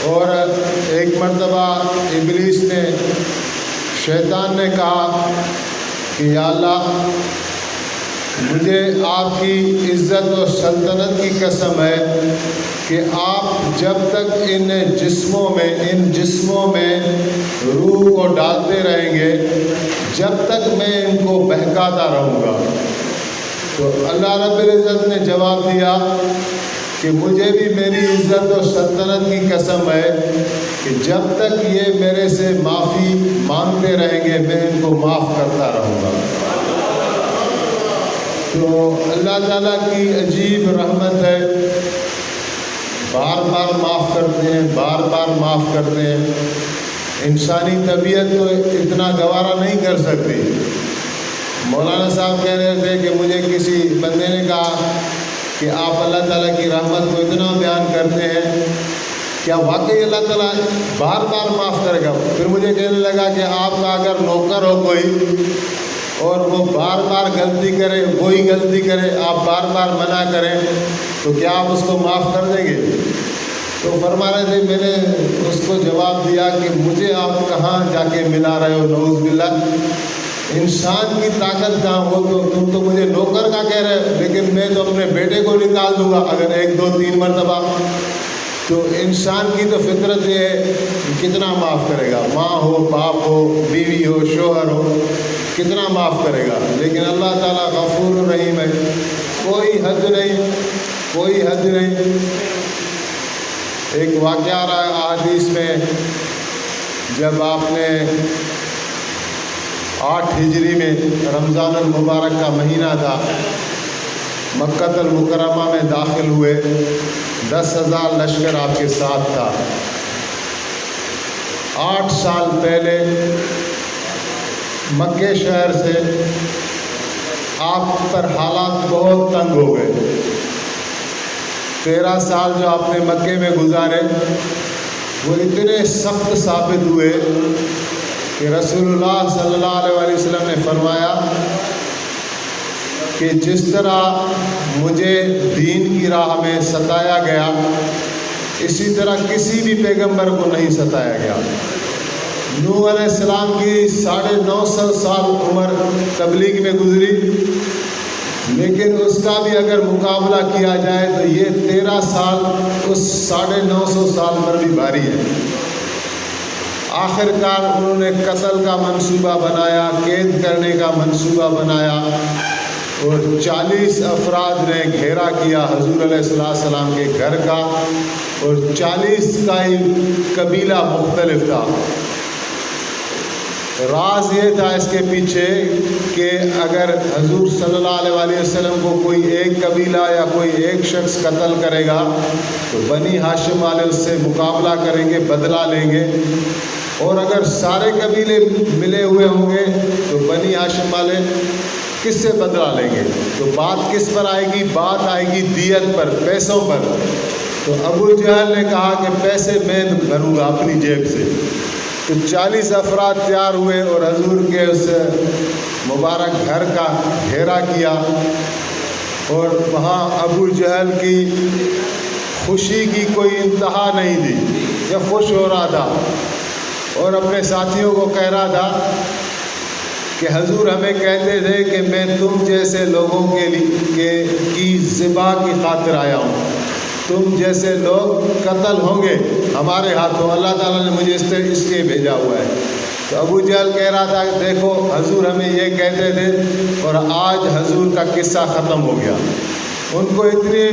اور ایک مرتبہ ابلیس نے، شیطان نے کہا کہ یا اللہ، مجھے آپ کی عزت و سلطنت کی قسم ہے کہ آپ جب تک ان جسموں میں روح کو ڈالتے رہیں گے، جب تک میں ان کو بہکاتا رہوں گا۔ تو اللہ رب العزت نے جواب دیا کہ مجھے بھی میری عزت و سلطنت کی قسم ہے کہ جب تک یہ میرے سے معافی مانگتے رہیں گے، میں ان کو معاف کرتا رہوں گا۔ تو اللہ تعالیٰ کی عجیب رحمت ہے، بار بار معاف کرتے ہیں، بار بار معاف کرتے ہیں۔ انسانی طبیعت تو اتنا گوارا نہیں کر سکتی۔ مولانا صاحب کہہ رہے تھے کہ مجھے کسی بندے نے کہا کہ آپ اللہ تعالیٰ کی رحمت کو اتنا بیان کرتے ہیں، کیا واقعی اللہ تعالیٰ بار بار معاف کرے گا؟ پھر مجھے کہنے لگا کہ آپ کا اگر نوکر ہو کوئی اور وہ بار بار غلطی کرے، وہی غلطی کرے، آپ بار بار منع کریں، تو کیا آپ اس کو معاف کر دیں گے؟ تو فرما رہے تھے، میں نے اس کو جواب دیا کہ مجھے آپ کہاں جا کے ملا رہے ہو، نعوذ باللہ۔ انسان کی طاقت کہاں ہو، تو تم تو مجھے نوکر کا کہہ رہے، لیکن میں تو اپنے بیٹے کو نکال دوں گا اگر 1 2 3 مرتبہ۔ تو انسان کی تو فطرت یہ ہے، کتنا معاف کرے گا؟ ماں ہو، باپ ہو، بیوی ہو، شوہر ہو، کتنا معاف کرے گا؟ لیکن اللہ تعالیٰ غفور الرحیم ہے، کوئی حد نہیں، کوئی حد نہیں۔ ایک واقعہ آ رہا ہے احادیث میں، جب آپ نے 8 ہجری میں رمضان المبارک کا مہینہ تھا، مکہ المکرمہ میں داخل ہوئے، 10,000 لشکر آپ کے ساتھ تھا۔ 8 سال پہلے مکے شہر سے آپ پر حالات بہت تنگ ہو گئے۔ 13 سال جو آپ نے مکے میں گزارے وہ اتنے سخت ثابت ہوئے کہ رسول اللہ صلی اللہ علیہ وسلم نے فرمایا کہ جس طرح مجھے دین کی راہ میں ستایا گیا، اسی طرح کسی بھی پیغمبر کو نہیں ستایا گیا۔ نوح علیہ السلام کی 950 سال عمر تبلیغ میں گزری، لیکن اس کا بھی اگر مقابلہ کیا جائے تو یہ 13 سال اس 950 سال پر بھی بھاری ہے۔ آخر کار انہوں نے قتل کا منصوبہ بنایا، قید کرنے کا منصوبہ بنایا، اور 40 افراد نے گھیرا کیا حضور علیہ السلام کے گھر کا، اور 40 کا ہی قبیلہ مختلف تھا۔ راز یہ تھا اس کے پیچھے کہ اگر حضور صلی اللہ علیہ وسلم کو کوئی ایک قبیلہ یا کوئی ایک شخص قتل کرے گا تو بنی ہاشم والے اس سے مقابلہ کریں گے، بدلہ لیں گے، اور اگر سارے قبیلے ملے ہوئے ہوں گے تو بنی ہاشم والے کس سے بدلہ لیں گے؟ تو بات کس پر آئے گی؟ بات آئے گی دیت پر، پیسوں پر۔ تو ابو جہل نے کہا کہ پیسے میں بھروں گا اپنی جیب سے۔ تو 40 افراد تیار ہوئے اور حضور کے اس مبارک گھر کا گھیرا کیا، اور وہاں ابو جہل کی خوشی کی کوئی انتہا نہیں تھی، یہ خوش ہو رہا تھا اور اپنے ساتھیوں کو کہہ رہا تھا کہ حضور ہمیں کہتے تھے کہ میں تم جیسے لوگوں کے لیے کی ذبح کی خاطر آیا ہوں، تم جیسے لوگ قتل ہوں گے ہمارے ہاتھوں، اللہ تعالیٰ نے مجھے اس لیے بھیجا ہوا ہے۔ تو ابو جہل کہہ رہا تھا کہ دیکھو حضور ہمیں یہ کہتے تھے اور آج حضور کا قصہ ختم ہو گیا۔ ان کو اتنی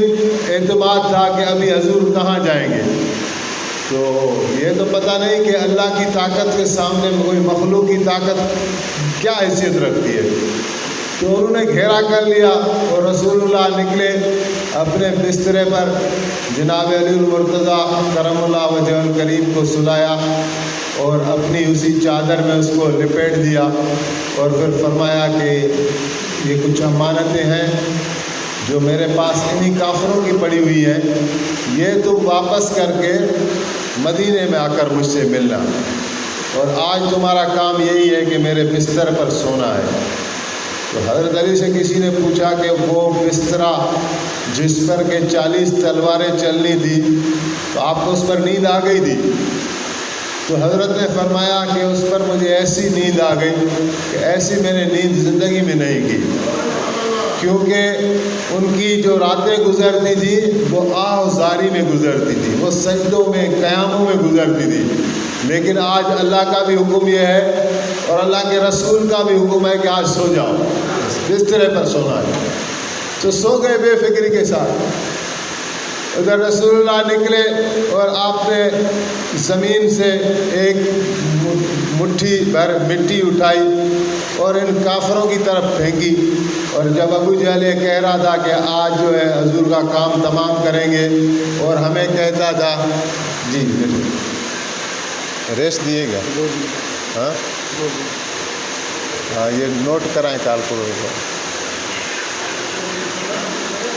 اعتماد تھا کہ ابھی حضور کہاں جائیں گے۔ تو یہ تو پتہ نہیں کہ اللہ کی طاقت کے سامنے کوئی مخلوق کی طاقت کیا حیثیت رکھتی ہے۔ تو انہوں نے گھیرا کر لیا اور رسول اللہ نکلے اپنے بسترے پر، جناب علی المرتضیٰ کرم اللہ وجہ الکریم کو سلایا اور اپنی اسی چادر میں اس کو لپیٹ دیا، اور پھر فرمایا کہ یہ کچھ امانتیں ہیں جو میرے پاس انہی کافروں کی پڑی ہوئی ہیں، یہ تم واپس کر کے مدینے میں آ کر مجھ سے ملنا، اور آج تمہارا کام یہی ہے کہ میرے بستر پر سونا ہے۔ تو حضرت علی سے کسی نے پوچھا کہ وہ بسترا جس پر کہ 40 تلواریں چلنی تھی، تو آپ کو اس پر نیند آ گئی تھی؟ تو حضرت نے فرمایا کہ اس پر مجھے ایسی نیند آ گئی کہ ایسی میں نے نیند زندگی میں نہیں کی، کیونکہ ان کی جو راتیں گزرتی تھی وہ آہ و زاری میں گزرتی تھی، وہ سجدوں میں، قیاموں میں گزرتی تھی۔ لیکن آج اللہ کا بھی حکم یہ ہے اور اللہ کے رسول کا بھی حکم ہے کہ آج سو جاؤ، بسترے پر سونا ہے، تو سو گئے بے فکری کے ساتھ۔ ادھر رسول اللہ نکلے اور آپ نے زمین سے ایک مٹھی بھر مٹی اٹھائی اور ان کافروں کی طرف پھینکی، اور جب ابو جہل یہ کہہ رہا تھا کہ آج جو ہے حضور کا کام تمام کریں گے، اور ہمیں کہتا تھا جی ریسٹ دیے گا، ہاں یہ نوٹ کرائیں کالکولیٹر۔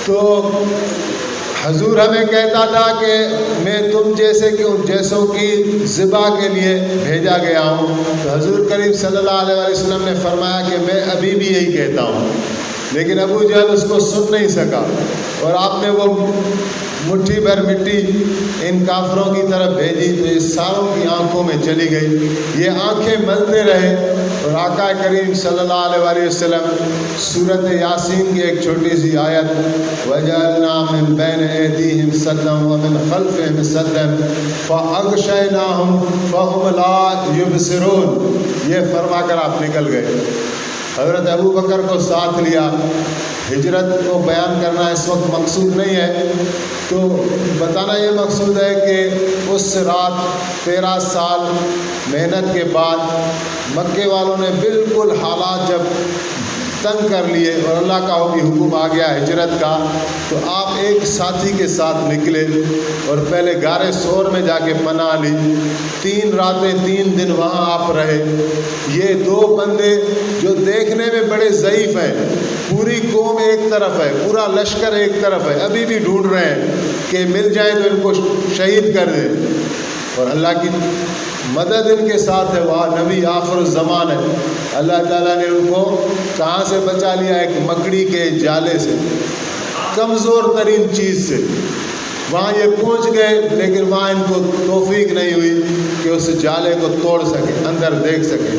تو حضور ہمیں کہتا تھا کہ میں تم جیسوں کی ذبح کے لیے بھیجا گیا ہوں، تو حضور کریم صلی اللہ علیہ وسلم نے فرمایا کہ میں ابھی بھی یہی کہتا ہوں، لیکن ابو جہل اس کو سن نہیں سکا، اور آپ نے وہ مٹھی بھر مٹی ان کافروں کی طرف بھیجی تو یہ ساروں کی آنکھوں میں چلی گئی، یہ آنکھیں ملتے رہے، اور آقا کریم صلی اللہ علیہ وسلم سورۃ یاسین کی ایک چھوٹی سی آیت وَجَعَلْنَا مِن بَيْنِ أَيْدِيهِمْ سَدًّا وَمِن خَلْفِهِمْ سَدًّا فَأَغْشَيْنَاهُمْ فَهُمْ لَا يُبْصِرُونَ، یہ فرما کر آپ نکل گئے۔ حضرت ابو بکر کو ساتھ لیا۔ ہجرت کو بیان کرنا اس وقت مقصود نہیں ہے، تو بتانا یہ مقصود ہے کہ اس رات 13 سال محنت کے بعد مکے والوں نے بالکل حالات جب تنگ کر لیے اور اللہ کا بھی حکم آ گیا ہجرت کا، تو آپ ایک ساتھی کے ساتھ نکلے اور پہلے غار ثور میں جا کے پناہ لی، 3 راتیں 3 دن وہاں آپ رہے۔ یہ 2 بندے جو دیکھنے میں بڑے ضعیف ہیں، پوری قوم ایک طرف ہے، پورا لشکر ایک طرف ہے، ابھی بھی ڈھونڈ رہے ہیں کہ مل جائے تو ان کو شہید کر دیں، اور اللہ کی مدد ان کے ساتھ ہے، وہاں نبی آخر الزمان ہے۔ اللہ تعالیٰ نے ان کو کہاں سے بچا لیا؟ ایک مکڑی کے جالے سے، کمزور ترین چیز سے۔ وہاں یہ پہنچ گئے، لیکن وہاں ان کو توفیق نہیں ہوئی کہ اس جالے کو توڑ سکے، اندر دیکھ سکے،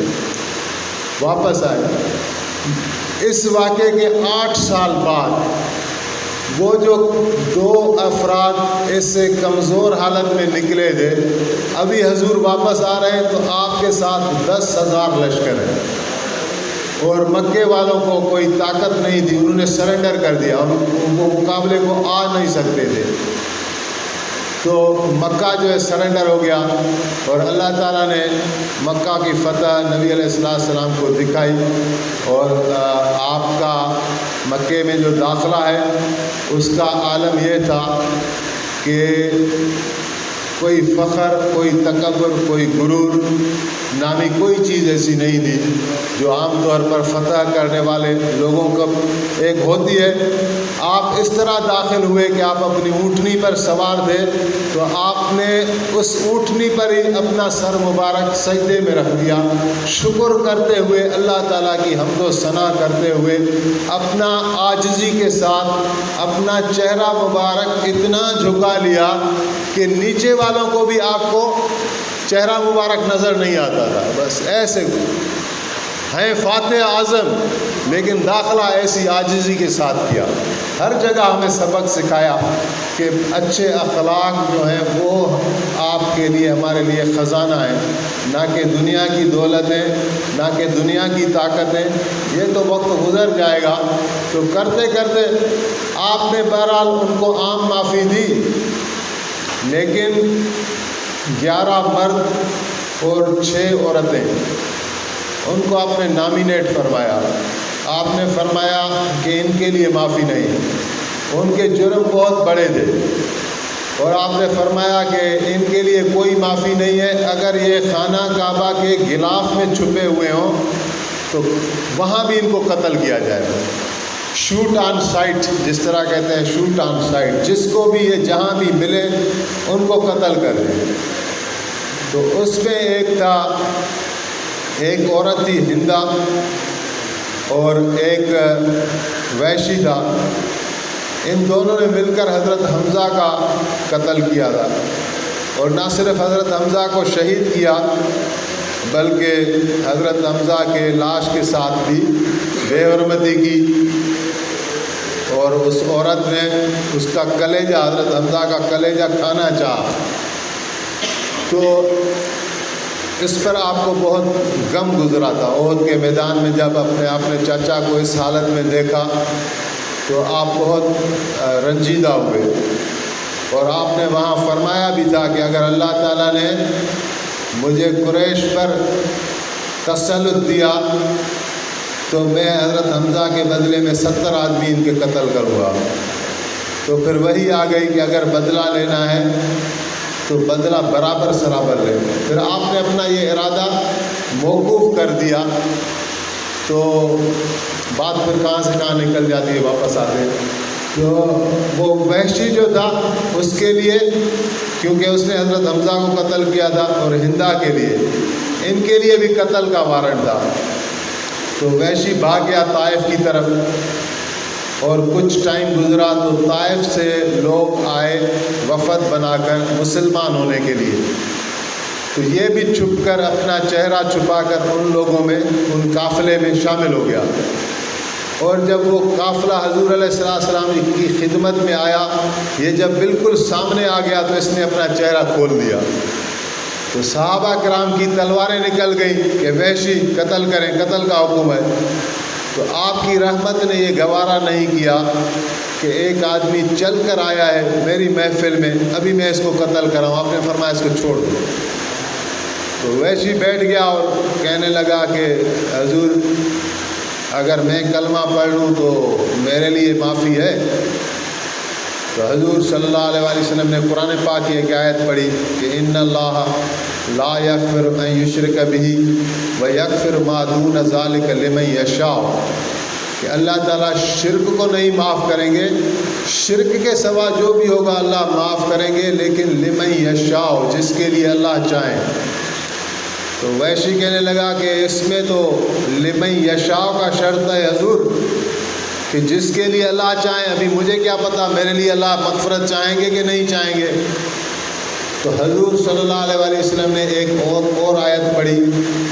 واپس آئے۔ اس واقعے کے 8 سال بعد وہ جو 2 افراد اس سے کمزور حالت میں نکلے تھے، ابھی حضور واپس آ رہے ہیں، تو آپ کے ساتھ 10,000 لشکر ہے، اور مکے والوں کو کوئی طاقت نہیں تھی، انہوں نے سرنڈر کر دیا، اور وہ مقابلے کو آ نہیں سکتے تھے۔ تو مکہ جو ہے سرنڈر ہو گیا، اور اللہ تعالیٰ نے مکہ کی فتح نبی علیہ السلام کو دکھائی، اور آپ کا مکے میں جو داخلہ ہے اس کا عالم یہ تھا کہ کوئی فخر، کوئی تکبر، کوئی غرور نامی کوئی چیز ایسی نہیں تھی جو عام طور پر فتح کرنے والے لوگوں کو ایک ہوتی ہے۔ آپ اس طرح داخل ہوئے کہ آپ اپنی اونٹنی پر سوار تھے، تو آپ نے اس اونٹنی پر ہی اپنا سر مبارک سجدے میں رکھ دیا، شکر کرتے ہوئے، اللہ تعالیٰ کی حمد و ثنا کرتے ہوئے، اپنا عاجزی کے ساتھ اپنا چہرہ مبارک اتنا جھکا لیا کہ نیچے والوں کو بھی آپ کو چہرہ مبارک نظر نہیں آتا تھا، بس ایسے ہیں فاتح اعظم، لیکن داخلہ ایسی عاجزی کے ساتھ کیا۔ ہر جگہ ہمیں سبق سکھایا کہ اچھے اخلاق جو ہیں وہ آپ کے لیے، ہمارے لیے خزانہ ہے، نہ کہ دنیا کی دولتیں، نہ کہ دنیا کی طاقتیں، یہ تو وقت گزر جائے گا۔ تو کرتے کرتے آپ نے بہرحال ان کو عام معافی دی، لیکن 11 مرد اور 6 عورتیں، ان کو آپ نے نامینیٹ فرمایا۔ آپ نے فرمایا کہ ان کے لیے معافی نہیں، ان کے جرم بہت بڑے تھے، اور آپ نے فرمایا کہ ان کے لیے کوئی معافی نہیں ہے، اگر یہ خانہ کعبہ کے غلاف میں چھپے ہوئے ہوں تو وہاں بھی ان کو قتل کیا جائے گا، شوٹ آن سائٹ، جس طرح کہتے ہیں شوٹ آن سائٹ، جس کو بھی یہ جہاں بھی ملے ان کو قتل کر دیں۔ تو اس میں ایک تھا، ایک عورت تھی ہندا، اور ایک ویشی تھا۔ ان دونوں نے مل کر حضرت حمزہ کا قتل کیا تھا، اور نہ صرف حضرت حمزہ کو شہید کیا بلکہ حضرت حمزہ کے لاش کے ساتھ بھی بے حرمتی کی، اور اس عورت نے اس کا کلیجہ، حضرت حمزہ کا کلیجہ کھانا چاہا۔ تو اس پر آپ کو بہت غم گزرا تھا۔ احد کے میدان میں جب اپنے چچا کو اس حالت میں دیکھا تو آپ بہت رنجیدہ ہوئے، اور آپ نے وہاں فرمایا بھی تھا کہ اگر اللہ تعالیٰ نے مجھے قریش پر تسلط دیا تو میں حضرت حمزہ کے بدلے میں 70 آدمی ان کے قتل کروں گا۔ تو پھر وہی آ گئی کہ اگر بدلہ لینا ہے تو بدلہ برابر سرابر لے۔ پھر آپ نے اپنا یہ ارادہ موقوف کر دیا، تو بات پھر کہاں سے کہاں نکل جاتی ہے، واپس آتے ہیں۔ تو وہ وحشی جو تھا اس کے لیے، کیونکہ اس نے حضرت حمزہ کو قتل کیا تھا، اور ہندا کے لیے، ان کے لیے بھی قتل کا وارنٹ تھا، تو وحشی بھاگ گیا طائف کی طرف، اور کچھ ٹائم گزرا تو طائف سے لوگ آئے وفد بنا کر مسلمان ہونے کے لیے، تو یہ بھی چھپ کر اپنا چہرہ چھپا کر ان لوگوں میں، ان قافلے میں شامل ہو گیا۔ اور جب وہ قافلہ حضور علیہ السلام کی خدمت میں آیا، یہ جب بالکل سامنے آ گیا تو اس نے اپنا چہرہ کھول دیا، تو صحابہ کرام کی تلواریں نکل گئیں کہ وحشی قتل کریں، قتل کا حکم ہے۔ تو آپ کی رحمت نے یہ گوارا نہیں کیا کہ ایک آدمی چل کر آیا ہے میری محفل میں، ابھی میں اس کو قتل کراؤں، آپ نے فرمایا اس کو چھوڑ دو۔ تو وحشی بیٹھ گیا اور کہنے لگا کہ حضور اگر میں کلمہ پڑھ لوں تو میرے لیے معافی ہے۔ تو حضور صلی اللہ علیہ وسلم نے قرآن پاک کی ایک آیت پڑھی کہ ان اللہ لا یغفر ان یشرک بہ ویغفر ما دون ذلک لمن یشاء، کہ اللہ تعالیٰ شرک کو نہیں معاف کریں گے، شرک کے سوا جو بھی ہوگا اللہ معاف کریں گے، لیکن لمن یشاء، جس کے لیے اللہ چاہیں۔ تو وحشی کہنے لگا کہ اس میں تو لمن یشاء کا شرط ہے حضور، کہ جس کے لیے اللہ چاہیں، ابھی مجھے کیا پتہ میرے لیے اللہ مغفرت چاہیں گے کہ نہیں چاہیں گے۔ تو حضور صلی اللہ علیہ وسلم نے ایک اور آیت پڑھی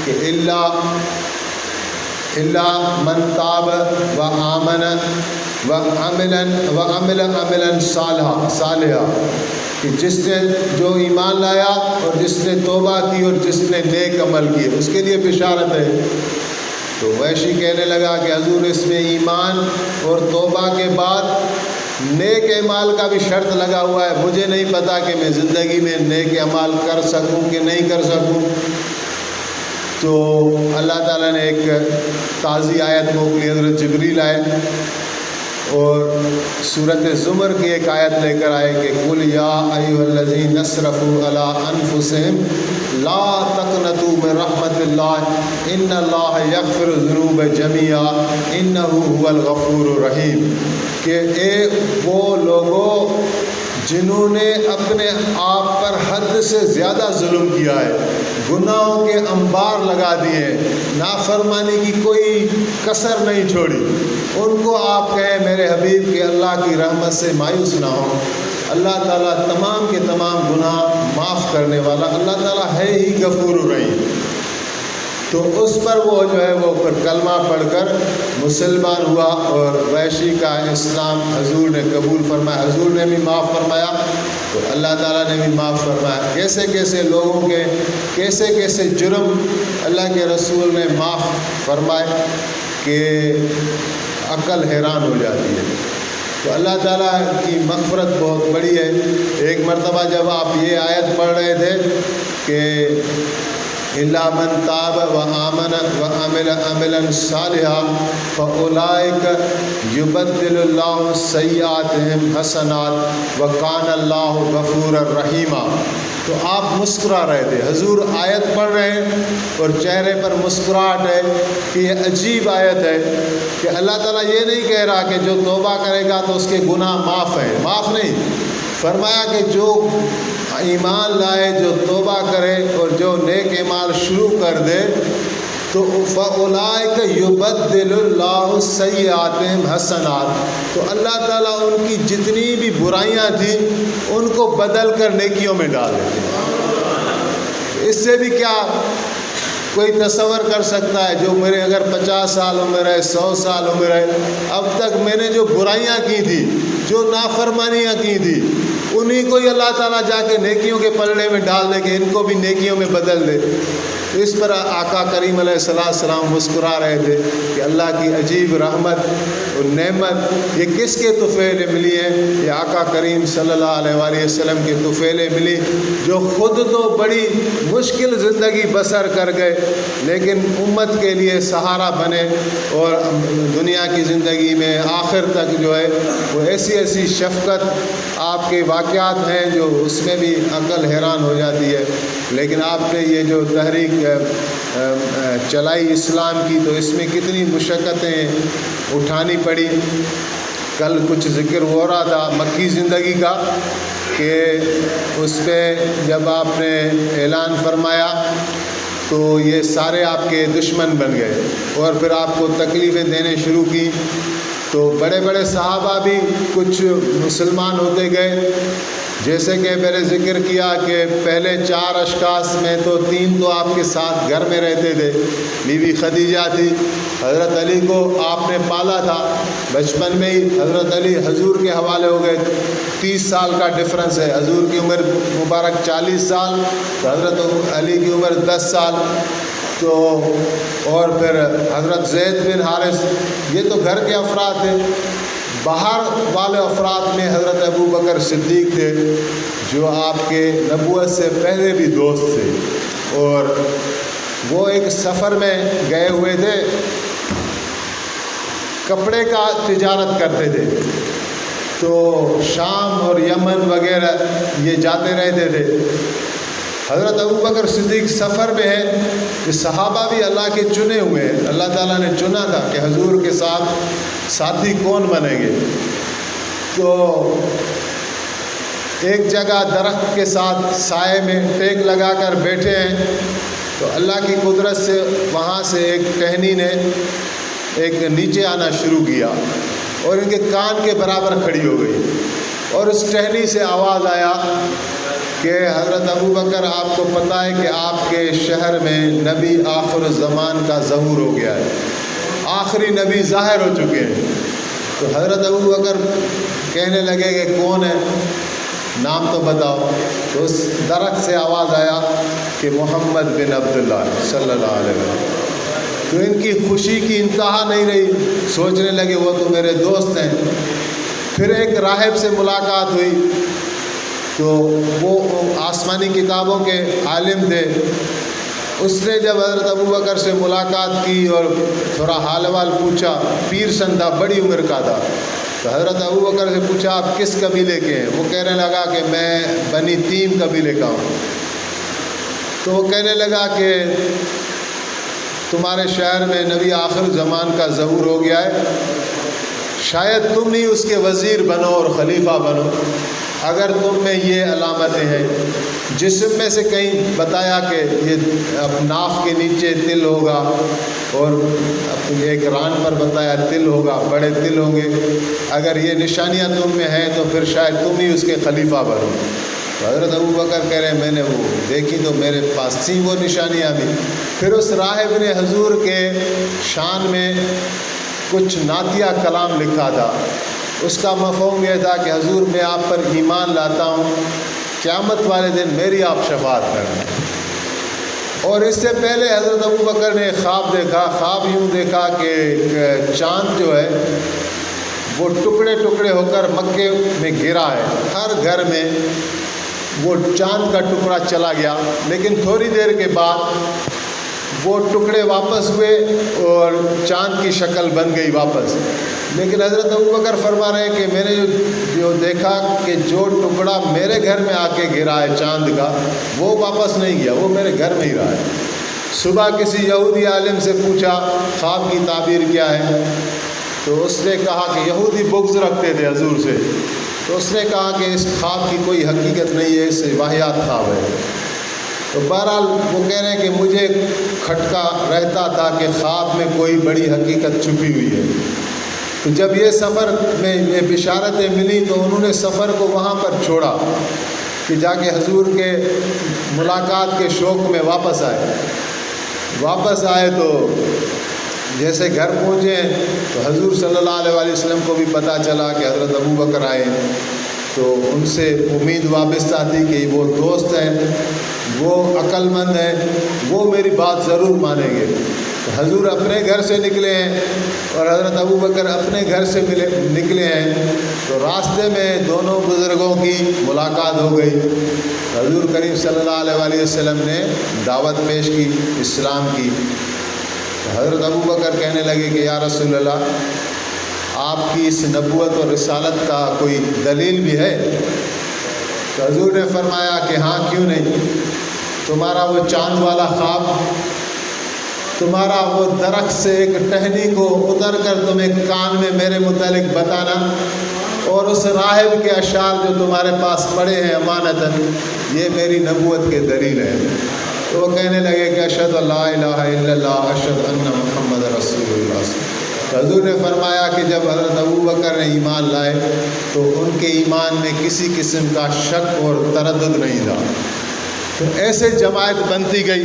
کہ الا من تاب و آمن و عمل عملا صالحا، کہ جس نے جو ایمان لایا اور جس نے توبہ کی اور جس نے نیک عمل کیے، اس کے لیے بشارت ہے۔ تو وحشی کہنے لگا کہ حضور اس میں ایمان اور توبہ کے بعد نیک اعمال کا بھی شرط لگا ہوا ہے، مجھے نہیں پتا کہ میں زندگی میں نیک اعمال کر سکوں کہ نہیں کر سکوں۔ تو اللہ تعالیٰ نے ایک تازی آیت موکلی، حضرت جبریل آئے اور سورۃ زمر کی ایک آیت لے کر آئے کہ قل یا ایھا الذین اسرفوا علی انفسہم لا تقنطوا من رحمت اللہ ان اللہ یغفر الذنوب جميعا انہ هو الغفور الرحیم، کہ اے وہ لوگوں جنہوں نے اپنے آپ پر حد سے زیادہ ظلم کیا ہے، گناہوں کے انبار لگا دیے، نافرمانی کی کوئی کسر نہیں چھوڑی، ان کو آپ کہیں میرے حبیب کہ اللہ کی رحمت سے مایوس نہ ہو۔ اللہ تعالیٰ تمام کے تمام گناہ معاف کرنے والا، اللہ تعالیٰ ہے ہی غفور الرحیم۔ تو اس پر وہ جو ہے وہ پھر کلمہ پڑھ کر مسلمان ہوا، اور وحشی کا اسلام حضور نے قبول فرمایا، حضور نے بھی معاف فرمایا، تو اللہ تعالیٰ نے بھی معاف فرمایا۔ کیسے کیسے لوگوں کے کیسے کیسے جرم اللہ کے رسول نے معاف فرمائے کہ عقل حیران ہو جاتی ہے۔ تو اللہ تعالیٰ کی مغفرت بہت بڑی ہے۔ ایک مرتبہ جب آپ یہ آیت پڑھ رہے تھے کہ الا من تاب و آمن و عمل عملا صالحا فاولئک یبدل اللہ سیئاتہم حسنات وکان اللہ غفورا رحیما، تو آپ مسکرا رہے تھے، حضور آیت پڑھ رہے ہیں اور چہرے پر مسکراہٹ ہے کہ یہ عجیب آیت ہے کہ اللہ تعالیٰ یہ نہیں کہہ رہا کہ جو توبہ کرے گا تو اس کے گناہ معاف ہیں، معاف نہیں، فرمایا کہ جو ایمان لائے، جو توبہ کرے اور جو نیک اعمال شروع کر دے تو فَأُولَٰئِکَ يُبَدِّلُ اللَّهُ السَّیِّئَاتِهِمْ حَسَنَاتٍ، تو اللہ تعالیٰ ان کی جتنی بھی برائیاں تھیں ان کو بدل کر نیکیوں میں ڈال دیتے ہیں۔ اس سے بھی کیا کوئی تصور کر سکتا ہے، جو میرے اگر 50 سال عمر ہے، 100 سال عمر ہے، اب تک میں نے جو برائیاں کی تھی، جو نافرمانیاں کی تھی، انہی کو ہی اللہ تعالیٰ جا کے نیکیوں کے پلڑے میں ڈال دے کہ ان کو بھی نیکیوں میں بدل دے۔ تو اس پر آقا کریم علیہ السلام مسکرا رہے تھے کہ اللہ کی عجیب رحمت اور نعمت یہ کس کے طفیلیں ملی ہیں؟ یہ آقا کریم صلی اللہ علیہ وآلہ وسلم کے طفیلیں ملی، جو خود تو بڑی مشکل زندگی بسر کر گئے لیکن امت کے لیے سہارا بنے، اور دنیا کی زندگی میں آخر تک جو ہے وہ ایسی ایسی شفقت آپ کے واقعات ہیں جو اس میں بھی عقل حیران ہو جاتی ہے۔ لیکن آپ نے یہ جو تحریک چلائی اسلام کی، تو اس میں کتنی مشقتیں اٹھانی پڑی۔ کل کچھ ذکر ہو رہا تھا مکی زندگی کا کہ اس پہ جب آپ نے اعلان فرمایا تو یہ سارے آپ کے دشمن بن گئے اور پھر آپ کو تکلیفیں دینے شروع کی، تو بڑے بڑے صحابہ بھی کچھ مسلمان ہوتے گئے۔ جیسے کہ میں نے ذکر کیا کہ پہلے 4 اشخاص میں تو 3 تو آپ کے ساتھ گھر میں رہتے تھے۔ بی بی خدیجہ تھی، حضرت علی کو آپ نے پالا تھا بچپن میں ہی، حضرت علی حضور کے حوالے ہو گئے، 30 سال کا ڈفرنس ہے، حضور کی عمر مبارک 40 سال تو حضرت علی کی عمر 10 سال، تو اور پھر حضرت زید بن حارث، یہ تو گھر کے افراد تھے۔ باہر والے افراد میں حضرت ابو بکر صدیق تھے جو آپ کے نبوت سے پہلے بھی دوست تھے، اور وہ ایک سفر میں گئے ہوئے تھے، کپڑے کا تجارت کرتے تھے، تو شام اور یمن وغیرہ یہ جاتے رہتے تھے۔ حضرت ابو بکر صدیق سفر میں ہے، یہ صحابہ بھی اللہ کے چنے ہوئے ہیں، اللہ تعالیٰ نے چنا تھا کہ حضور کے ساتھ ساتھی کون بنیں گے۔ تو ایک جگہ درخت کے ساتھ سائے میں ٹیک لگا کر بیٹھے ہیں، تو اللہ کی قدرت سے وہاں سے ایک ٹہنی نے ایک نیچے آنا شروع کیا اور ان کے کان کے برابر کھڑی ہو گئی، اور اس ٹہنی سے آواز آیا کہ حضرت ابو بکر آپ کو پتہ ہے کہ آپ کے شہر میں نبی آخر الزمان کا ظہور ہو گیا ہے، آخری نبی ظاہر ہو چکے ہیں۔ تو حضرت ابو بکر کہنے لگے کہ کون ہے، نام تو بتاؤ۔ تو اس درخت سے آواز آیا کہ محمد بن عبداللہ صلی اللہ علیہ وسلم۔ تو ان کی خوشی کی انتہا نہیں رہی، سوچنے لگے وہ تو میرے دوست ہیں۔ پھر ایک راہب سے ملاقات ہوئی، تو وہ آسمانی کتابوں کے عالم تھے، اس نے جب حضرت ابو بکر سے ملاقات کی اور تھوڑا حال احوال پوچھا، پیر سندہ بڑی عمر کا تھا، تو حضرت ابو بکر سے پوچھا آپ کس قبیلے کے ہیں؟ وہ کہنے لگا کہ میں بنی تیم قبیلے کا ہوں۔ تو وہ کہنے لگا کہ تمہارے شہر میں نبی آخر زمان کا ظہور ہو گیا ہے، شاید تم ہی اس کے وزیر بنو اور خلیفہ بنو، اگر تم میں یہ علامتیں ہیں۔ جسم میں سے کہیں بتایا کہ یہ ناف کے نیچے تل ہوگا، اور ایک ران پر بتایا تل ہوگا، بڑے تل ہوں گے، اگر یہ نشانیاں تم میں ہیں تو پھر شاید تم ہی اس کے خلیفہ بنو۔ تو حضرت ابو بکر کہہ رہے ہیں میں نے وہ دیکھی تو میرے پاس تھیں وہ نشانیاں بھی۔ پھر اس راہب نے حضور کے شان میں کچھ نعتیہ کلام لکھا تھا، اس کا مفہوم یہ تھا کہ حضور میں آپ پر ایمان لاتا ہوں، قیامت والے دن میری آپ شفاعت کرنا۔ اور اس سے پہلے حضرت ابو بکر نے خواب دیکھا، خواب یوں دیکھا کہ چاند جو ہے وہ ٹکڑے ٹکڑے ہو کر مکے میں گرا ہے، ہر گھر میں وہ چاند کا ٹکڑا چلا گیا، لیکن تھوڑی دیر کے بعد وہ ٹکڑے واپس ہوئے اور چاند کی شکل بن گئی واپس۔ لیکن حضرت ابو بکر فرما رہے ہیں کہ میں نے جو دیکھا کہ جو ٹکڑا میرے گھر میں آ کے گرا ہے چاند کا، وہ واپس نہیں گیا، وہ میرے گھر میں ہی رہا ہے۔ صبح کسی یہودی عالم سے پوچھا خواب کی تعبیر کیا ہے، تو اس نے کہا کہ یہودی بغض رکھتے تھے حضور سے، تو اس نے کہا کہ اس خواب کی کوئی حقیقت نہیں ہے، اس سے واہیات خواب ہے۔ تو بہرحال وہ کہہ رہے ہیں کہ مجھے کھٹکا رہتا تھا کہ خواب میں کوئی بڑی حقیقت چھپی ہوئی ہے۔ تو جب یہ سفر میں یہ بشارتیں ملی تو انہوں نے سفر کو وہاں پر چھوڑا کہ جا کے حضور کے ملاقات کے شوق میں واپس آئے تو جیسے گھر پہنچے تو حضور صلی اللہ علیہ وسلم کو بھی پتہ چلا کہ حضرت ابو بکر آئے، تو ان سے امید وابستہ تھی کہ وہ دوست ہیں، وہ عقل مند ہیں، وہ میری بات ضرور مانیں گے۔ تو حضور اپنے گھر سے نکلے ہیں اور حضرت ابو بکر اپنے گھر سے نکلے ہیں، تو راستے میں دونوں بزرگوں کی ملاقات ہو گئی۔ حضور کریم صلی اللہ علیہ وسلم نے دعوت پیش کی اسلام کی۔ حضرت ابو بکر کہنے لگے کہ یا رسول اللہ، آپ کی اس نبوت اور رسالت کا کوئی دلیل بھی ہے؟ تو حضور نے فرمایا کہ ہاں، کیوں نہیں، تمہارا وہ چاند والا خواب، تمہارا وہ درخت سے ایک ٹہنی کو اتر کر تمہیں کان میں میرے متعلق بتانا، اور اس راہب کے اشعار جو تمہارے پاس پڑے ہیں امانتاً، یہ میری نبوت کے دلیل ہے۔ تو وہ کہنے لگے کہ اشہد لا الہ الا اللہ اشہد ان محمد رسول اللہ۔ تو حضور نے فرمایا کہ جب حضرت ابو بکر نے ایمان لائے تو ان کے ایمان میں کسی قسم کا شک اور تردد نہیں تھا۔ تو ایسے جماعت بنتی گئی۔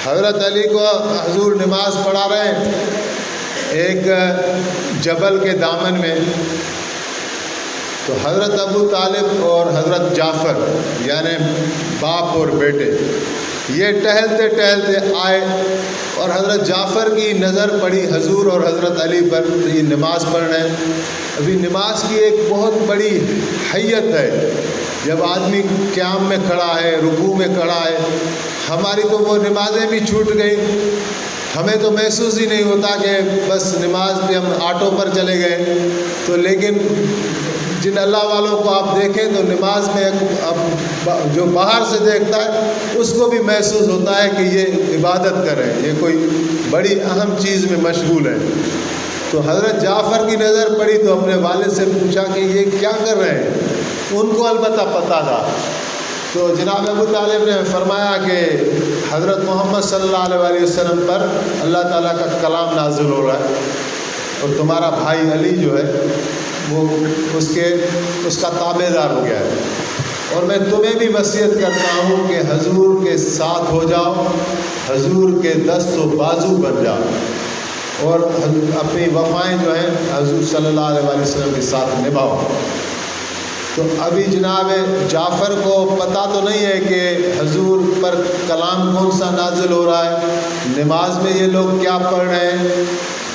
حضرت علی کو حضور نماز پڑھا رہے ہیں ایک جبل کے دامن میں، تو حضرت ابو طالب اور حضرت جعفر یعنی باپ اور بیٹے یہ ٹہلتے ٹہلتے آئے، اور حضرت جعفر کی نظر پڑی حضور اور حضرت علی پر، یہ نماز پڑھ رہے ہیں۔ ابھی نماز کی ایک بہت بڑی حیت ہے، جب آدمی قیام میں کھڑا ہے، رکوع میں کھڑا ہے۔ ہماری تو وہ نمازیں بھی چھوٹ گئی، ہمیں تو محسوس ہی نہیں ہوتا کہ بس نماز پہ ہم آٹو پر چلے گئے۔ تو لیکن جن اللہ والوں کو آپ دیکھیں تو نماز میں جو باہر سے دیکھتا ہے اس کو بھی محسوس ہوتا ہے کہ یہ عبادت کر رہے ہیں، یہ کوئی بڑی اہم چیز میں مشغول ہے۔ تو حضرت جعفر کی نظر پڑی تو اپنے والد سے پوچھا کہ یہ کیا کر رہے ہیں؟ ان کو البتہ پتہ تھا۔ تو جناب ابو طالب نے فرمایا کہ حضرت محمد صلی اللہ علیہ وسلم پر اللہ تعالیٰ کا کلام نازل ہو رہا ہے، اور تمہارا بھائی علی جو ہے وہ اس کا تابع دار ہو گیا ہے، اور میں تمہیں بھی وصیت کرتا ہوں کہ حضور کے ساتھ ہو جاؤ، حضور کے دست و بازو بن جاؤ، اور اپنی وفائیں جو ہیں حضور صلی اللہ علیہ وسلم کے ساتھ نبھاؤ۔ تو ابھی جناب جعفر کو پتہ تو نہیں ہے کہ حضور پر کلام کون سا نازل ہو رہا ہے، نماز میں یہ لوگ کیا پڑھ رہے ہیں،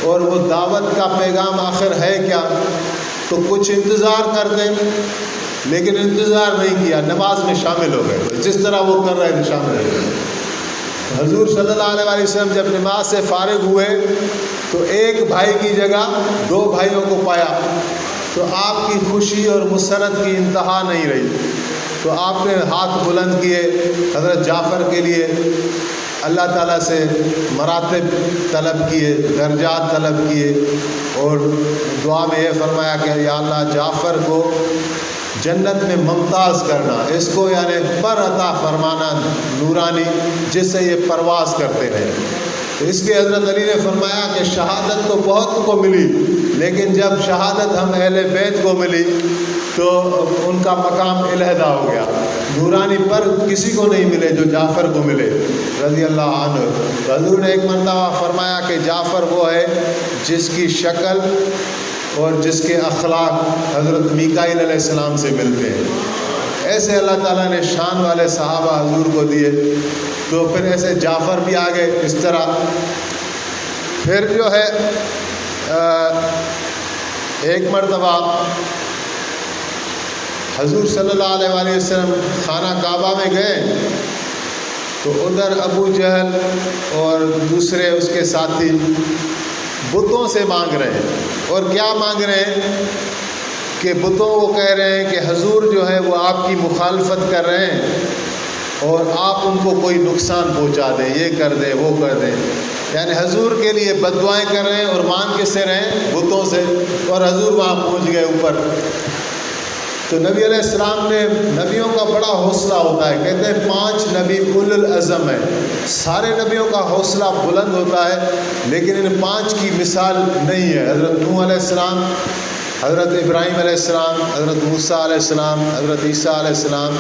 اور وہ دعوت کا پیغام آخر ہے کیا۔ تو کچھ انتظار کر دیں، لیکن انتظار نہیں کیا، نماز میں شامل ہو گئے، جس طرح وہ کر رہے تھے شامل ہو گئے۔ حضور صلی اللہ علیہ وسلم جب نماز سے فارغ ہوئے تو ایک بھائی کی جگہ دو بھائیوں کو پایا، تو آپ کی خوشی اور مسرت کی انتہا نہیں رہی۔ تو آپ نے ہاتھ بلند کیے حضرت جعفر کے لیے، اللہ تعالیٰ سے مراتب طلب کیے، درجات طلب کیے، اور دعا میں یہ فرمایا کہ یا اللہ جعفر کو جنت میں ممتاز کرنا، اس کو یعنی پر عطا فرمانا نورانی، جس سے یہ پرواز کرتے رہے۔ تو اس کے حضرت علی نے فرمایا کہ شہادت تو بہت کو ملی، لیکن جب شہادت ہم اہل بیت کو ملی تو ان کا مقام علیحدہ ہو گیا، نورانی پر کسی کو نہیں ملے جو جعفر کو ملے رضی اللہ عنہ۔ تو حضور نے ایک مرتبہ فرمایا کہ جعفر وہ ہے جس کی شکل اور جس کے اخلاق حضرت میکائیل علیہ السلام سے ملتے ہیں۔ ایسے اللہ تعالیٰ نے شان والے صحابہ حضور کو دیے، تو پھر ایسے جعفر بھی آ گئے اس طرح۔ پھر جو ہے ایک مرتبہ حضور صلی اللہ علیہ وسلم خانہ کعبہ میں گئے تو ادھر ابو جہل اور دوسرے اس کے ساتھی بتوں سے مانگ رہے ہیں، اور کیا مانگ رہے ہیں کہ بتوں کو کہہ رہے ہیں کہ حضور جو ہے وہ آپ کی مخالفت کر رہے ہیں، اور آپ ان کو کوئی نقصان پہنچا دیں، یہ کر دیں وہ کر دیں، یعنی حضور کے لیے بد دعائیں کر رہے ہیں، اور مانگ کس سے رہے ہیں؟ بتوں سے۔ اور حضور وہاں پہنچ گئے اوپر۔ تو نبی علیہ السلام نے، نبیوں کا بڑا حوصلہ ہوتا ہے، کہتے ہیں 5 نبی اولو العزم ہیں، سارے نبیوں کا حوصلہ بلند ہوتا ہے، لیکن ان 5 کی مثال نہیں ہے۔ حضرت نوح علیہ السلام، حضرت ابراہیم علیہ السلام، حضرت موسیٰ علیہ السلام، حضرت عیسیٰ علیہ السلام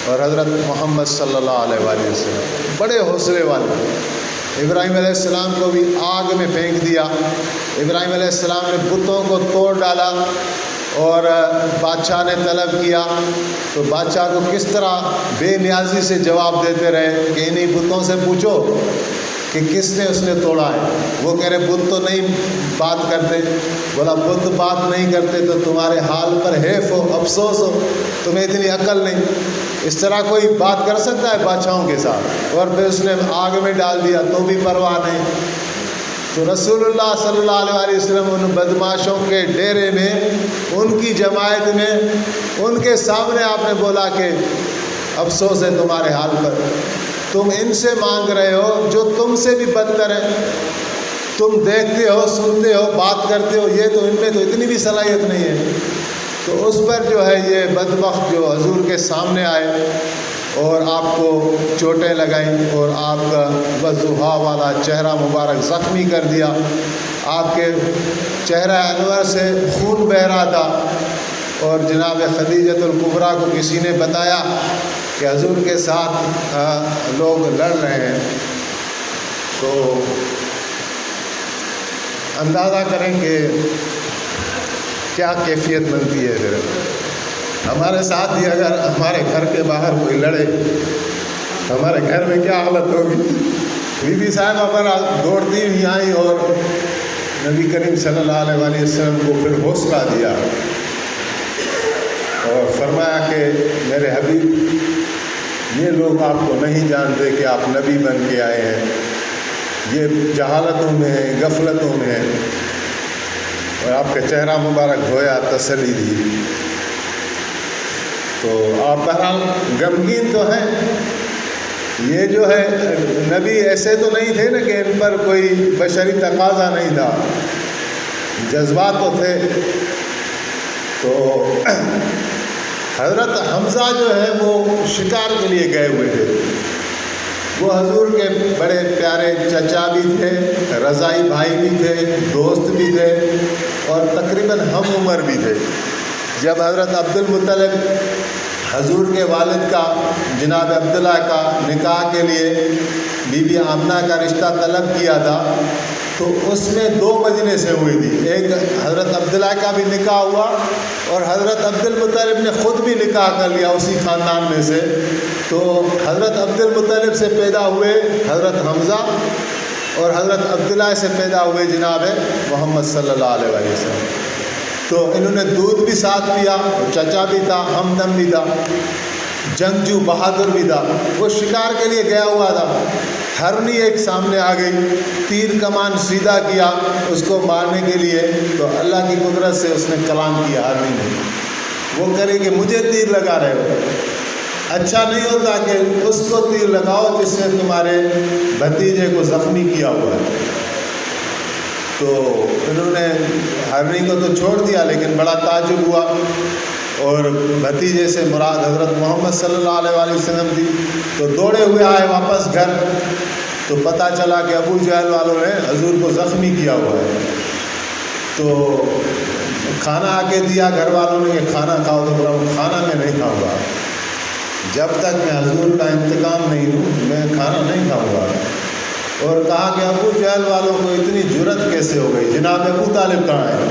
اور حضرت محمد صلی اللہ علیہ وآلہ وسلم بڑے حوصلے والے۔ ابراہیم علیہ السلام کو بھی آگ میں پھینک دیا، ابراہیم علیہ السلام نے بتوں کو توڑ ڈالا، اور بادشاہ نے طلب کیا تو بادشاہ کو کس طرح بے نیازی سے جواب دیتے رہے کہ انہی بتوں سے پوچھو کہ کس نے اس نے توڑا ہے۔ وہ کہہ رہے بت تو نہیں بات کرتے۔ بولا بت بات نہیں کرتے تو تمہارے حال پر حیف ہو، افسوس ہو، تمہیں اتنی عقل نہیں۔ اس طرح کوئی بات کر سکتا ہے بادشاہوں کے ساتھ؟ اور پھر اس نے آگ میں ڈال دیا تو بھی پرواہ نہیں۔ تو رسول اللہ صلی اللہ علیہ وسلم ان بدماشوں کے ڈیرے میں، ان کی جماعت میں، ان کے سامنے آپ نے بولا کہ افسوس ہے تمہارے حال پر، تم ان سے مانگ رہے ہو جو تم سے بھی بدتر ہیں، تم دیکھتے ہو، سنتے ہو، بات کرتے ہو، یہ تو ان میں تو اتنی بھی صلاحیت نہیں ہے۔ تو اس پر جو ہے یہ بدبخت جو حضور کے سامنے آئے اور آپ کو چوٹیں لگائیں اور آپ کا وضحا والا چہرہ مبارک زخمی کر دیا، آپ کے چہرہ انور سے خون بہہ رہا تھا، اور جناب خدیجۃ الکبریٰ کو کسی نے بتایا کہ حضور کے ساتھ لوگ لڑ رہے ہیں، تو اندازہ کریں کہ کیا کیفیت بنتی ہے۔ پھر ہمارے ساتھ ہی اگر ہمارے گھر کے باہر کوئی لڑے، ہمارے گھر میں کیا حالت ہوگی۔ بی بی صاحبہ پر دوڑتی ہوئی آئیں اور نبی کریم صلی اللہ علیہ وسلم کو پھر حوصلہ دیا اور فرمایا کہ میرے حبیب، یہ لوگ آپ کو نہیں جانتے کہ آپ نبی بن کے آئے ہیں، یہ جہالتوں میں ہیں، غفلتوں میں ہیں، اور آپ کا چہرہ مبارک دھویا، تسلی دی۔ تو آپ بہرحال غمگین تو ہیں، یہ جو ہے نبی ایسے تو نہیں تھے نا کہ ان پر کوئی بشری تقاضا نہیں تھا، جذبات تو تھے۔ تو حضرت حمزہ جو ہے وہ شکار کے لیے گئے ہوئے تھے، وہ حضور کے بڑے پیارے چچا بھی تھے، رضائی بھائی بھی تھے، دوست بھی تھے، اور تقریباً ہم عمر بھی تھے۔ جب حضرت عبد المطلب حضور کے والد کا، جناب عبداللہ کا نکاح کے لیے بی بی آمنہ کا رشتہ طلب کیا تھا، تو اس میں 2 مجلسیں ہوئی تھی۔ ایک حضرت عبداللہ کا بھی نکاح ہوا، اور حضرت عبد المطلب نے خود بھی نکاح کر لیا اسی خاندان میں سے۔ تو حضرت عبد المطلب سے پیدا ہوئے حضرت حمزہ، اور حضرت عبداللہ سے پیدا ہوئے جناب محمد صلی اللہ علیہ وسلم۔ تو انہوں نے دودھ بھی ساتھ پیا، چچا بھی تھا، ہمدم بھی تھا، جنگجو بہادر بھی تھا۔ وہ شکار کے لیے گیا ہوا تھا، ہرنی ایک سامنے آ گئی، تیر کمان سیدھا کیا اس کو مارنے کے لیے، تو اللہ کی قدرت سے اس نے کلام کیا ہرنی نے۔ وہ کرے کہ مجھے تیر لگا رہے ہو، اچھا نہیں ہوتا کہ اس کو تیر لگاؤ جس نے تمہارے بھتیجے کو زخمی کیا ہوا ہے۔ تو انہوں نے ہرنی کو تو چھوڑ دیا، لیکن بڑا تعجب ہوا، اور بھتیجے سے مراد حضرت محمد صلی اللہ علیہ وسلم تھی۔ تو دوڑے ہوئے آئے واپس گھر، تو پتہ چلا کہ ابو جہل والوں نے حضور کو زخمی کیا ہوا ہے۔ تو کھانا آ کے دیا گھر والوں نے کہ کھانا کھاؤ، تو بولا کھانا میں نہیں کھاؤں گا، جب تک میں حضور کا انتقام نہیں لوں میں کھانا نہیں کھاؤں گا۔ اور کہا کہ ابو جہل والوں کو اتنی جرت کیسے ہو گئی، جناب ابو طالب کہاں ہے؟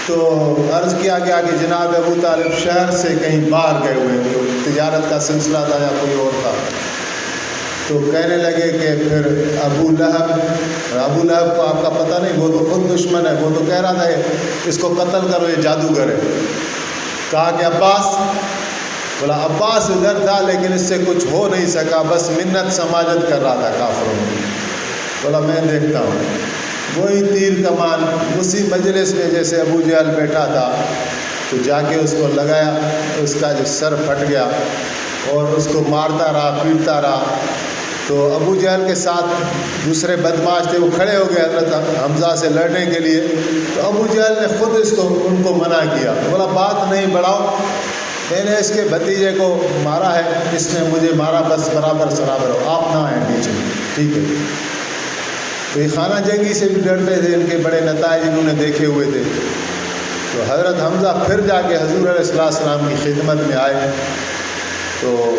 تو عرض کیا گیا کہ جناب ابو طالب شہر سے کہیں باہر گئے ہوئے ہیں، تجارت کا سلسلہ تھا یا کوئی اور تھا۔ تو کہنے لگے کہ پھر ابو لہب کو آپ کا پتہ نہیں، وہ تو خود دشمن ہے، وہ تو کہہ رہا تھا اس کو قتل کرو، یہ جادوگر ہے۔ کہا کہ عباس، بولا عباس ادھر تھا لیکن اس سے کچھ ہو نہیں سکا، بس منت سماجت کر رہا تھا کافروں میں۔ بولا میں دیکھتا ہوں۔ وہی تیر کمان اسی مجلس میں جیسے ابو جہل بیٹھا تھا، تو جا کے اس کو لگایا، اس کا جو سر پھٹ گیا، اور اس کو مارتا رہا، پیٹتا رہا، تو ابو جہل کے ساتھ دوسرے بدماش تھے، وہ کھڑے ہو گئے حضرت حمزہ سے لڑنے کے لیے، تو ابو جہل نے خود ان کو منع کیا، بولا بات نہیں بڑھاؤ، میں نے اس کے بھتیجے کو مارا ہے، اس نے مجھے مارا، بس برابر سرابر ہو، آپ نہ آئیں بیچ میں، ٹھیک ہے۔ تو یہ خانہ جنگی سے بھی ڈرتے تھے، ان کے بڑے نتائج انہوں نے دیکھے ہوئے تھے۔ تو حضرت حمزہ پھر جا کے حضور علیہ السلام کی خدمت میں آئے، تو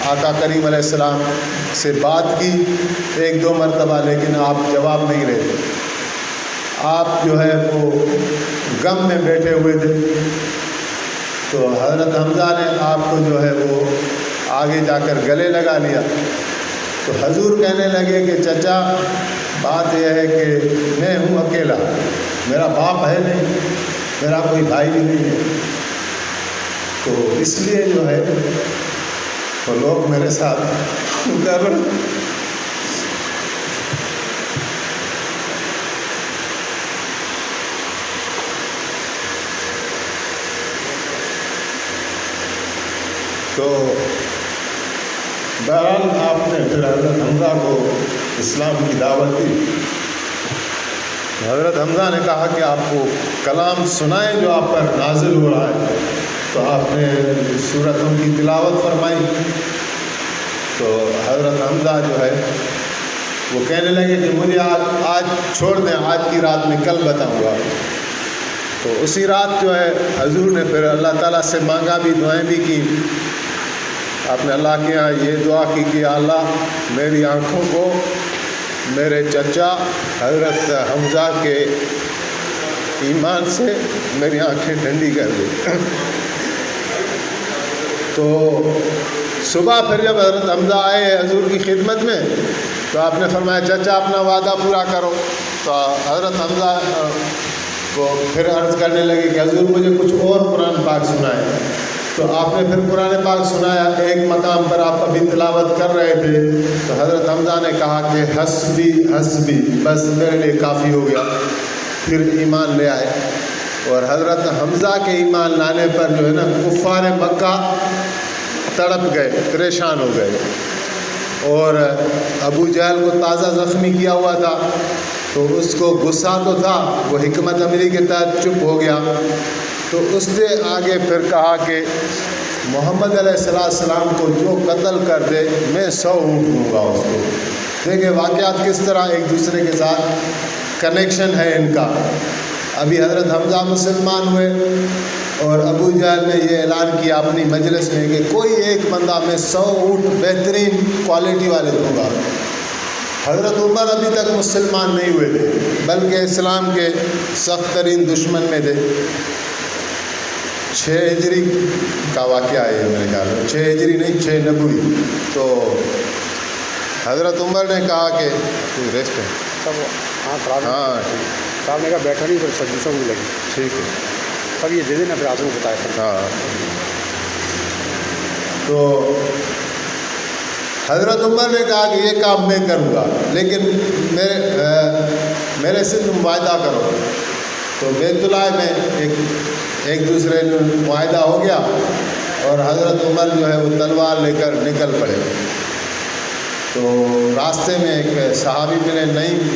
آقا کریم علیہ السلام سے بات کی 1-2 مرتبہ، لیکن آپ جواب نہیں رہے، آپ جو ہے وہ غم میں بیٹھے ہوئے تھے۔ تو حضرت حمزہ نے آپ کو جو ہے وہ آگے جا کر گلے لگا لیا۔ تو حضور کہنے لگے کہ چچا بات یہ ہے کہ میں ہوں اکیلا، میرا باپ ہے نہیں، میرا کوئی بھائی بھی نہیں ہے، تو اس لیے جو ہے تو لوگ میرے ساتھ کر تو بہرحال آپ نے پھر حضرت حمزہ کو اسلام کی دعوت دی۔ حضرت حمزہ نے کہا کہ آپ کو کلام سنائیں جو آپ پر نازل ہو رہا ہے، تو آپ نے سورتوں کی تلاوت فرمائی۔ تو حضرت حمزہ جو ہے وہ کہنے لگے کہ مجھے آج چھوڑ دیں، آج کی رات میں کل بتاؤں گا۔ تو اسی رات جو ہے حضور نے پھر اللہ تعالیٰ سے مانگا بھی، دعائیں بھی کی۔ آپ نے اللہ کے یہاں یہ دعا کی کہ اللہ میری آنکھوں کو میرے چچا حضرت حمزہ کے ایمان سے میری آنکھیں ٹھنڈی کر دے۔ تو صبح پھر جب حضرت حمزہ آئے حضور کی خدمت میں، تو آپ نے فرمایا چچا اپنا وعدہ پورا کرو۔ تو حضرت حمزہ کو پھر عرض کرنے لگے کہ حضور مجھے کچھ اور قرآن پاک سنائے۔ تو آپ نے پھر قرآن پاک سنایا۔ ایک مقام پر آپ ابھی تلاوت کر رہے تھے، تو حضرت حمزہ نے کہا کہ حسبی حسبی، بس میرے لیے کافی ہو گیا، پھر ایمان لے آئے۔ اور حضرت حمزہ کے ایمان لانے پر جو ہے نا کفار مکہ تڑپ گئے، پریشان ہو گئے، اور ابو جہل کو تازہ زخمی کیا ہوا تھا، تو اس کو غصہ تو تھا، وہ حکمت عملی کے تحت چپ ہو گیا۔ تو اس نے آگے پھر کہا کہ محمد علیہ السلام کو جو قتل کر دے میں 100 اونٹ دوں گا اس کو۔ دیکھیں واقعات کس طرح ایک دوسرے کے ساتھ کنیکشن ہے ان کا۔ ابھی حضرت حمزہ مسلمان ہوئے اور ابو جہل نے یہ اعلان کیا اپنی مجلس میں کہ کوئی ایک بندہ میں 100 اونٹ بہترین کوالٹی والے دوں گا۔ حضرت عمر ابھی تک مسلمان نہیں ہوئے تھے، بلکہ اسلام کے سخت ترین دشمن میں تھے۔ 6 ہجری کا واقعہ ہے میرے خیال میں، 6 ہجری نہیں 6 نبوی۔ تو حضرت عمر نے کہا کہ ریسٹ ہے، ہاں صاحب نے کہا بیٹھا نہیں، پھر سجدوں میں لگی، ٹھیک ہے اب یہ دے دینا، پھر آپ کو بتایا۔ ہاں۔ تو حضرت عمر نے کہا کہ یہ کام میں کروں گا، لیکن میرے سے تم وعدہ کرو۔ تو بیت اللہ میں ایک دوسرے معاہدہ ہو گیا، اور حضرت عمر جو ہے وہ تلوار لے کر نکل پڑے۔ تو راستے میں ایک صحابی ملے،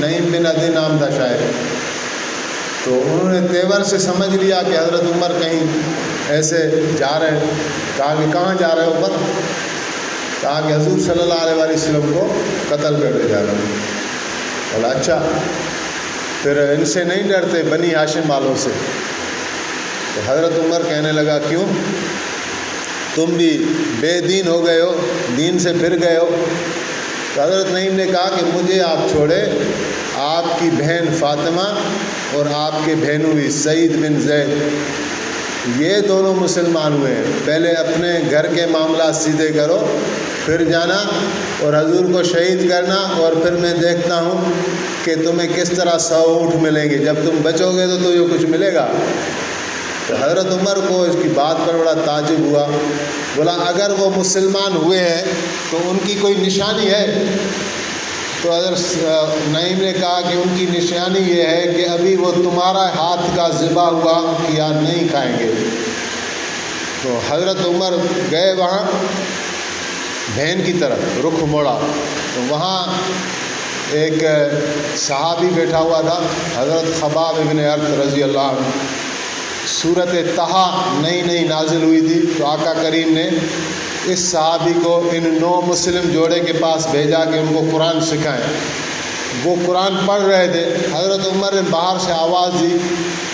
نعیم بن عدی نام تھا شاید، تو انہوں نے تیور سے سمجھ لیا کہ حضرت عمر کہیں ایسے جا رہے ہیں۔ کہا کہ کہاں جا رہے عمر؟ کہا کہ حضور صلی اللہ علیہ وسلم کو قتل کرنے جا رہے ہیں۔ بولا اچھا، پھر ان سے نہیں ڈرتے بنی ہاشم والوں سے؟ تو حضرت عمر کہنے لگا کیوں؟ تم بھی بے دین ہو گئے ہو، دین سے پھر گئے ہو؟ تو حضرت نعیم نے کہا کہ مجھے آپ چھوڑے، آپ کی بہن فاطمہ اور آپ کے بہنوئی سعید بن زید، یہ دونوں مسلمان ہوئے ہیں، پہلے اپنے گھر کے معاملات سیدھے کرو، پھر جانا اور حضور کو شہید کرنا، اور پھر میں دیکھتا ہوں کہ تمہیں کس طرح 100 اونٹ ملیں گے، جب تم بچو گے تو یہ کچھ ملے گا۔ تو حضرت عمر کو اس کی بات پر بڑا تعجب ہوا۔ بولا اگر وہ مسلمان ہوئے ہیں تو ان کی کوئی نشانی ہے؟ تو حضرت نعیم نے کہا کہ ان کی نشانی یہ ہے کہ ابھی وہ تمہارا ہاتھ کا ذبح ہوا کیا نہیں کھائیں گے۔ تو حضرت عمر گئے وہاں، بہن کی طرف رخ موڑا تو وہاں ایک صحابی بیٹھا ہوا تھا، حضرت خباب ابن ارت رضی اللہ عنہ۔ سورۃ طٰہٰ نئی نازل ہوئی تھی، تو آقا کریم نے اس صحابی کو ان 9 مسلم جوڑے کے پاس بھیجا کہ ان کو قرآن سکھائیں۔ وہ قرآن پڑھ رہے تھے، حضرت عمر نے باہر سے آواز دی،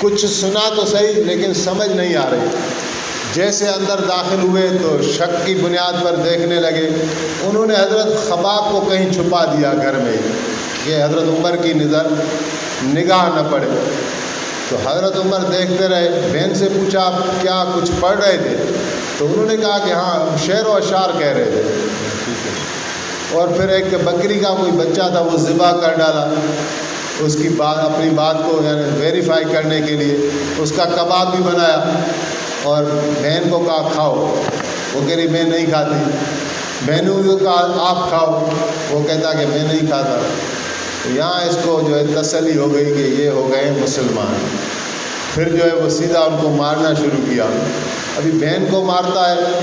کچھ سنا تو صحیح لیکن سمجھ نہیں آ رہی۔ جیسے اندر داخل ہوئے تو شک کی بنیاد پر دیکھنے لگے، انہوں نے حضرت خباب کو کہیں چھپا دیا گھر میں کہ حضرت عمر کی نگاہ نہ پڑے۔ تو حضرت عمر دیکھتے رہے، بہن سے پوچھا آپ کیا کچھ پڑھ رہے تھے؟ تو انہوں نے کہا کہ ہاں شعر و اشعار کہہ رہے تھے۔ اور پھر ایک بکری کا کوئی بچہ تھا، وہ ذبح کر ڈالا اس کی بات، اپنی بات کو یعنی ویریفائی کرنے کے لیے اس کا کباب بھی بنایا اور بہن کو کہا کھاؤ، وہ کہہ رہی میں نہیں کھاتی۔ بہنوں کو کہا آپ کھاؤ، وہ کہتا کہ میں نہیں کھاتا۔ تو یہاں اس کو جو ہے تسلی ہو گئی کہ یہ ہو گئے مسلمان۔ پھر جو ہے وہ سیدھا ان کو مارنا شروع کیا۔ ابھی بہن کو مارتا ہے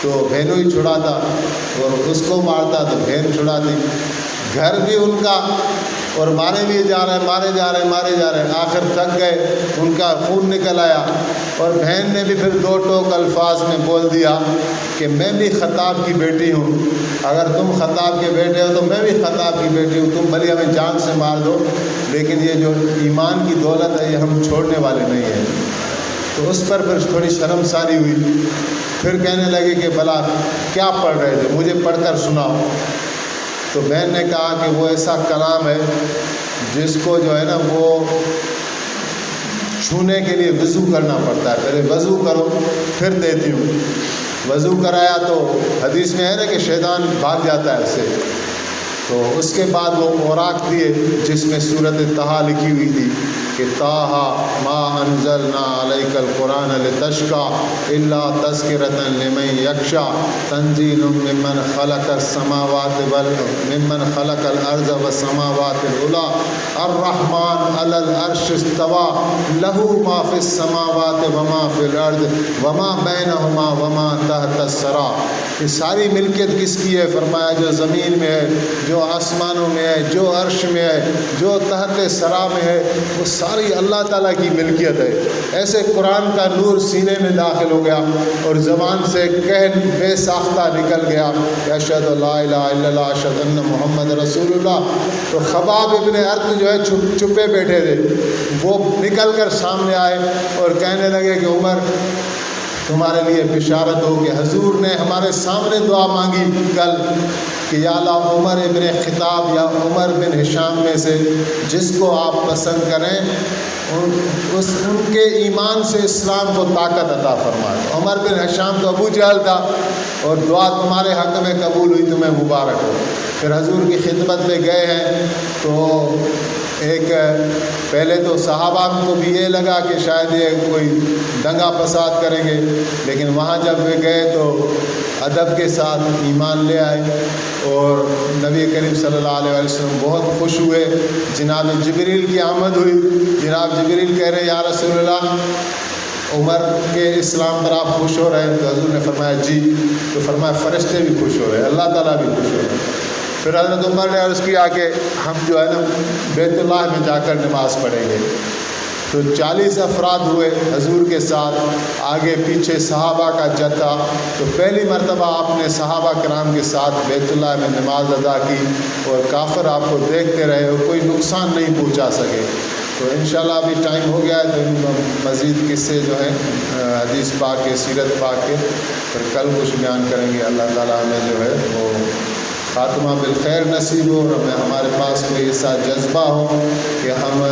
تو بہنوں ہی چھڑاتا، اور اس کو مارتا تو بہن چھڑاتی۔ گھر بھی ان کا، اور مارے بھی جا رہے ہیں، آخر تھک گئے، ان کا خون نکل آیا۔ اور بہن نے بھی پھر 2 ٹوک الفاظ میں بول دیا کہ میں بھی خطاب کی بیٹی ہوں، اگر تم خطاب کے بیٹے ہو تو میں بھی خطاب کی بیٹی ہوں، تم بھلی ہمیں جان سے مار دو لیکن یہ جو ایمان کی دولت ہے یہ ہم چھوڑنے والے نہیں ہیں۔ تو اس پر پھر تھوڑی شرمساری ہوئی۔ پھر کہنے لگے کہ بھلا کیا پڑھ رہے تھے، مجھے پڑھ کر سناؤ۔ تو بہن نے کہا کہ وہ ایسا کلام ہے جس کو جو ہے نا وہ چھونے کے لیے وضو کرنا پڑتا ہے، پہلے وضو کرو پھر دیتی ہوں۔ وضو کرایا تو حدیث میں ہے نا کہ شیطان بھاگ جاتا ہے اس سے۔ تو اس کے بعد وہ اوراق دیے جس میں سورۃ طٰہٰ لکھی ہوئی تھی کہ طٰہٰ ما انزلنا علیک القرآن لتشقى الا تذکرۃ لمن یخشی تنزیل ممن خلق السماوات ممن خلق الارض والسماوات العلی الرحمن علی العرش استوى له ما فی السماوات وما فی الارض وما بینہما وما تحت الثری۔ یہ ساری ملکیت کس کی ہے؟ فرمایا جو زمین میں ہے، جو آسمانوں میں ہے، جو عرش میں ہے، جو تحت ثری میں ہے، وہ ساری اللہ تعالیٰ کی ملکیت ہے۔ ایسے قرآن کا نور سینے میں داخل ہو گیا اور زبان سے کہن بے ساختہ نکل گیا کہ اشہد لا الہ الا اللہ اشہد ان محمد رسول اللہ۔ تو خباب ابن ارت جو ہے چھپے بیٹھے تھے، وہ نکل کر سامنے آئے اور کہنے لگے کہ عمر تمہارے لیے بشارت ہو کہ حضور نے ہمارے سامنے دعا مانگی کل کہ یا اللہ عمر ابن خطاب یا عمر بن ہشام میں سے جس کو آپ پسند کریں ان کے ایمان سے اسلام کو طاقت عطا فرمائے۔ عمر بن ہشام تو ابو جہل تھا، اور دعا تمہارے حق میں قبول ہوئی، تمہیں مبارک ہو۔ پھر حضور کی خدمت میں گئے ہیں تو ایک پہلے تو صحابہ کو بھی یہ لگا کہ شاید یہ کوئی دنگا فساد کریں گے، لیکن وہاں جب وہ گئے تو ادب کے ساتھ ایمان لے آئے، اور نبی کریم صلی اللہ علیہ وسلم بہت خوش ہوئے۔ جناب جبریل کی آمد ہوئی، جناب جبریل کہہ رہے یا رسول اللہ عمر کے اسلام پر آپ خوش ہو رہے ہیں؟ تو حضور نے فرمایا جی۔ تو فرمایا فرشتے بھی خوش ہو رہے ہیں، اللہ تعالیٰ بھی خوش ہو رہے ہیں۔ پھر حضرت عمر نے عرض کیا کہ ہم جو ہے نا بیت اللہ میں جا کر نماز پڑھیں گے۔ تو 40 افراد ہوئے حضور کے ساتھ، آگے پیچھے صحابہ کا جتھا۔ تو پہلی مرتبہ آپ نے صحابہ کرام کے ساتھ بیت اللہ میں نماز ادا کی، اور کافر آپ کو دیکھتے رہے اور کوئی نقصان نہیں پہنچا سکے۔ تو انشاءاللہ ابھی ٹائم ہو گیا ہے تو مزید قصے جو ہیں حدیث پاک کے، سیرت پاک کے، پھر کل کچھ بیان کریں گے۔ اللہ تعالیٰ ہمیں جو ہے وہ خاتمہ بالخیر نصیب ہو، اور ہمارے پاس کوئی ایسا جذبہ ہو کہ ہم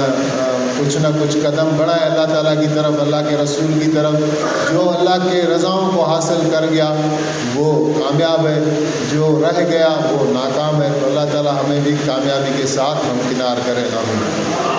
کچھ نہ کچھ قدم بڑھائیں اللہ تعالیٰ کی طرف، اللہ کے رسول کی طرف۔ جو اللہ کے رضاؤں کو حاصل کر گیا وہ کامیاب ہے، جو رہ گیا وہ ناکام ہے۔ تو اللہ تعالیٰ ہمیں بھی کامیابی کے ساتھ ہمکنار کرے۔ آمین۔